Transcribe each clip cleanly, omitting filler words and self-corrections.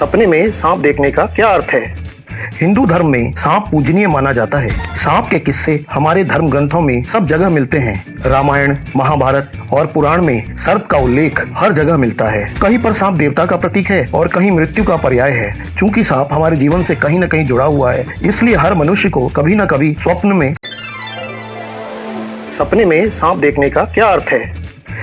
सपने में सांप देखने का क्या अर्थ है? हिंदू धर्म में सांप पूजनीय माना जाता है। सांप के किस्से हमारे धर्म ग्रंथों में सब जगह मिलते हैं। रामायण, महाभारत और पुराण में सर्प का उल्लेख हर जगह मिलता है। कहीं पर सांप देवता का प्रतीक है और कहीं मृत्यु का पर्याय है। चूंकि सांप हमारे जीवन से कहीं न कहीं जुड़ा हुआ है, इसलिए हर मनुष्य को कभी न कभी सपने में सांप देखने का क्या अर्थ है?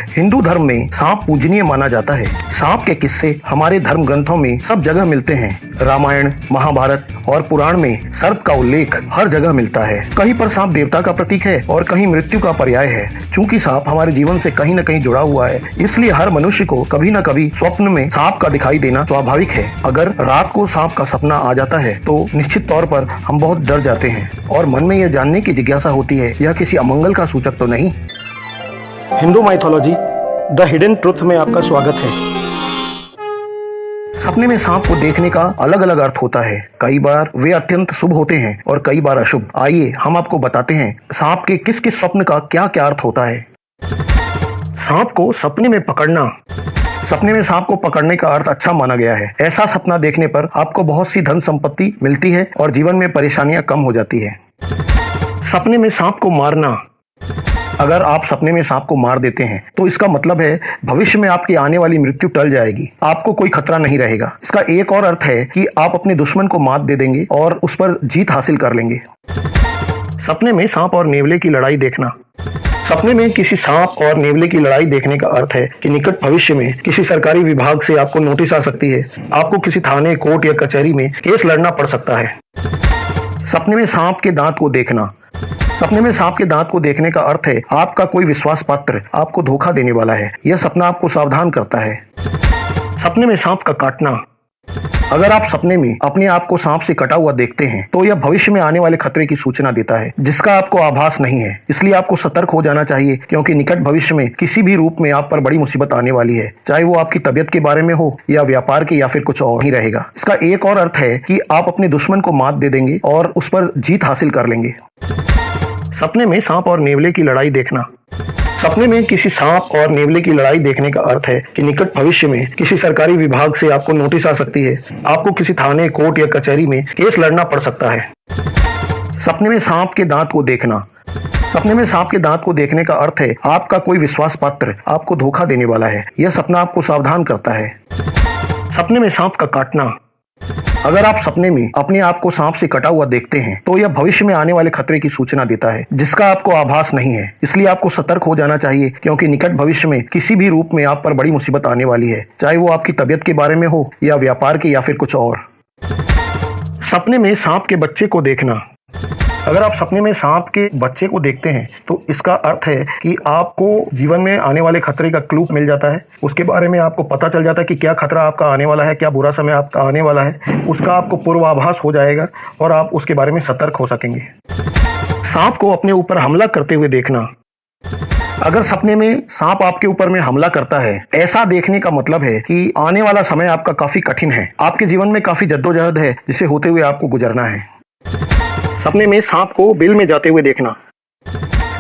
हिंदू धर्म में सांप पूजनीय माना जाता है। सांप के किस्से हमारे धर्म ग्रंथों में सब जगह मिलते हैं। रामायण, महाभारत और पुराण में सर्प का उल्लेख हर जगह मिलता है। कहीं पर सांप देवता का प्रतीक है और कहीं मृत्यु का पर्याय है। चूंकि सांप हमारे जीवन से कहीं न कहीं जुड़ा हुआ है, इसलिए हर मनुष्य को कभी न कभी स्वप्न में सांप का दिखाई देना स्वाभाविक है। अगर रात को सांप का सपना आ जाता है तो निश्चित तौर पर हम बहुत डर जाते हैं और मन में यह जानने की जिज्ञासा होती है, यह किसी अमंगल का सूचक तो नहीं। Hindu mythology the hidden truth में आपका स्वागत है। सपने में सांप को देखने का अलग अलग अर्थ होता है। कई बार वे अत्यंत शुभ होते हैं और कई बार अशुभ। आइए हम आपको बताते हैं सांप के किस किस स्वप्न का क्या क्या अर्थ होता है। सांप को सपने में पकड़ना। सपने में सांप को पकड़ने का अर्थ अच्छा माना गया है। ऐसा सपना देखने पर आपको बहुत सी धन संपत्ति मिलती है और जीवन में परेशानियां कम हो जाती है। सपने में सांप को मारना। अगर आप सपने में सांप को मार देते हैं तो इसका मतलब है भविष्य में आपकी आने वाली मृत्यु टल जाएगी, आपको कोई खतरा नहीं रहेगा। इसका एक और अर्थ है कि आप अपने दुश्मन को मात दे देंगे और उस पर जीत हासिल कर लेंगे। सपने में सांप और नेवले की लड़ाई देखना। सपने में किसी सांप और नेवले की लड़ाई देखने का अर्थ है कि निकट भविष्य में किसी सरकारी विभाग से आपको नोटिस आ सकती है। आपको किसी थाने, कोर्ट या कचहरी में केस लड़ना पड़ सकता है। सपने में सांप के दांत को देखना। सपने में सांप के दांत को देखने का अर्थ है आपका कोई विश्वास पात्र आपको धोखा देने वाला है। यह सपना आपको सावधान करता है। सपने में सांप का काटना। अगर आप सपने में अपने आप को सांप से कटा हुआ देखते हैं तो यह भविष्य में आने वाले खतरे की सूचना देता है, जिसका आपको आभास नहीं है। इसलिए आपको सतर्क हो जाना चाहिए, क्योंकि निकट भविष्य में किसी भी रूप में आप पर बड़ी मुसीबत आने वाली है, चाहे वो आपकी तबीयत के बारे में हो या व्यापार के या फिर कुछ और ही रहेगा। इसका एक और अर्थ है कि आप अपने दुश्मन को मात दे देंगे और उस पर जीत हासिल कर लेंगे। सपने में सांप और नेवले की लड़ाई देखना। सपने में किसी सांप और नेवले की लड़ाई देखने का अर्थ है कि निकट भविष्य में किसी सरकारी विभाग से आपको नोटिस आ सकती है। आपको किसी थाने, कोर्ट या कचहरी में केस लड़ना पड़ सकता है। सपने में सांप के दांत को देखना। सपने में सांप के दांत को देखने का अर्थ है आपका कोई विश्वास पात्र आपको धोखा देने वाला है। यह सपना आपको सावधान करता है। सपने में सांप का काटना। अगर आप सपने में अपने आप को सांप से कटा हुआ देखते हैं तो यह भविष्य में आने वाले खतरे की सूचना देता है, जिसका आपको आभास नहीं है। इसलिए आपको सतर्क हो जाना चाहिए, क्योंकि निकट भविष्य में किसी भी रूप में आप पर बड़ी मुसीबत आने वाली है, चाहे वो आपकी तबीयत के बारे में हो या व्यापार के या फिर कुछ और। सपने में सांप के बच्चे को देखना। अगर आप सपने में सांप के बच्चे को देखते हैं तो इसका अर्थ है कि आपको जीवन में आने वाले खतरे का क्लू मिल जाता है। उसके बारे में आपको पता चल जाता है कि क्या खतरा आपका आने वाला है, क्या बुरा समय आपका आने वाला है। उसका आपको पूर्वाभास हो जाएगा और आप उसके बारे में सतर्क हो सकेंगे। सांप को अपने ऊपर हमला करते हुए देखना। अगर सपने में सांप आपके ऊपर में हमला करता है, ऐसा देखने का मतलब है कि आने वाला समय आपका काफी कठिन है। आपके जीवन में काफी जद्दोजहद है जिसे होते हुए आपको गुजरना है। सपने में सांप को बिल में जाते हुए देखना।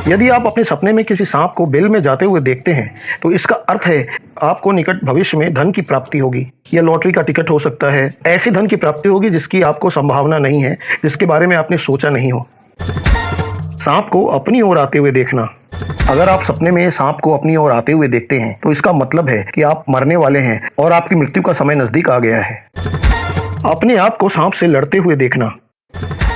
यदि आप अपने सपने में किसी सांप को बिल में जाते हुए देखते हैं तो इसका अर्थ है आपको निकट भविष्य में धन की प्राप्ति होगी। यह लॉटरी का टिकट हो सकता है। ऐसी धन की प्राप्ति होगी जिसकी आपको संभावना नहीं है, जिसके बारे में आपने सोचा नहीं हो। सांप को अपनी ओर आते हुए देखना। अगर आप सपने में सांप को अपनी ओर आते हुए देखते हैं तो इसका मतलब है कि आप मरने वाले हैं और आपकी मृत्यु का समय नजदीक आ गया है। अपने आप को सांप से लड़ते हुए देखना।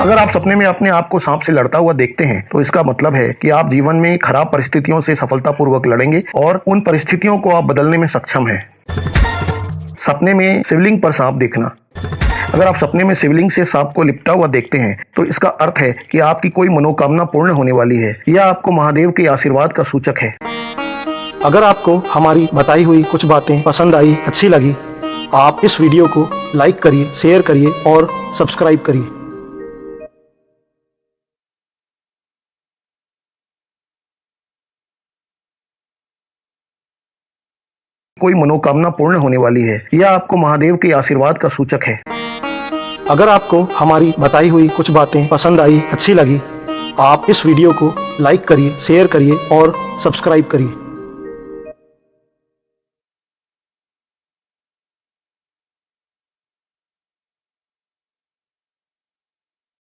अगर आप सपने में अपने आप को सांप से लड़ता हुआ देखते हैं तो इसका मतलब है कि आप जीवन में खराब परिस्थितियों से सफलतापूर्वक लड़ेंगे और उन परिस्थितियों को आप बदलने में सक्षम हैं। सपने में शिवलिंग पर सांप देखना। अगर आप सपने में शिवलिंग से सांप को लिपटा हुआ देखते हैं तो इसका अर्थ है कि आपकी कोई मनोकामना पूर्ण होने वाली है। यह आपको महादेव के आशीर्वाद का सूचक है। अगर आपको हमारी बताई हुई कुछ बातें पसंद आई, अच्छी लगी, आप इस वीडियो को लाइक करिए, शेयर करिए और सब्सक्राइब करिए। कोई मनोकामना पूर्ण होने वाली है। यह आपको महादेव के आशीर्वाद का सूचक है। अगर आपको हमारी बताई हुई कुछ बातें पसंद आई, अच्छी लगी, आप इस वीडियो को लाइक करिए, शेयर करिए और सब्सक्राइब करिए।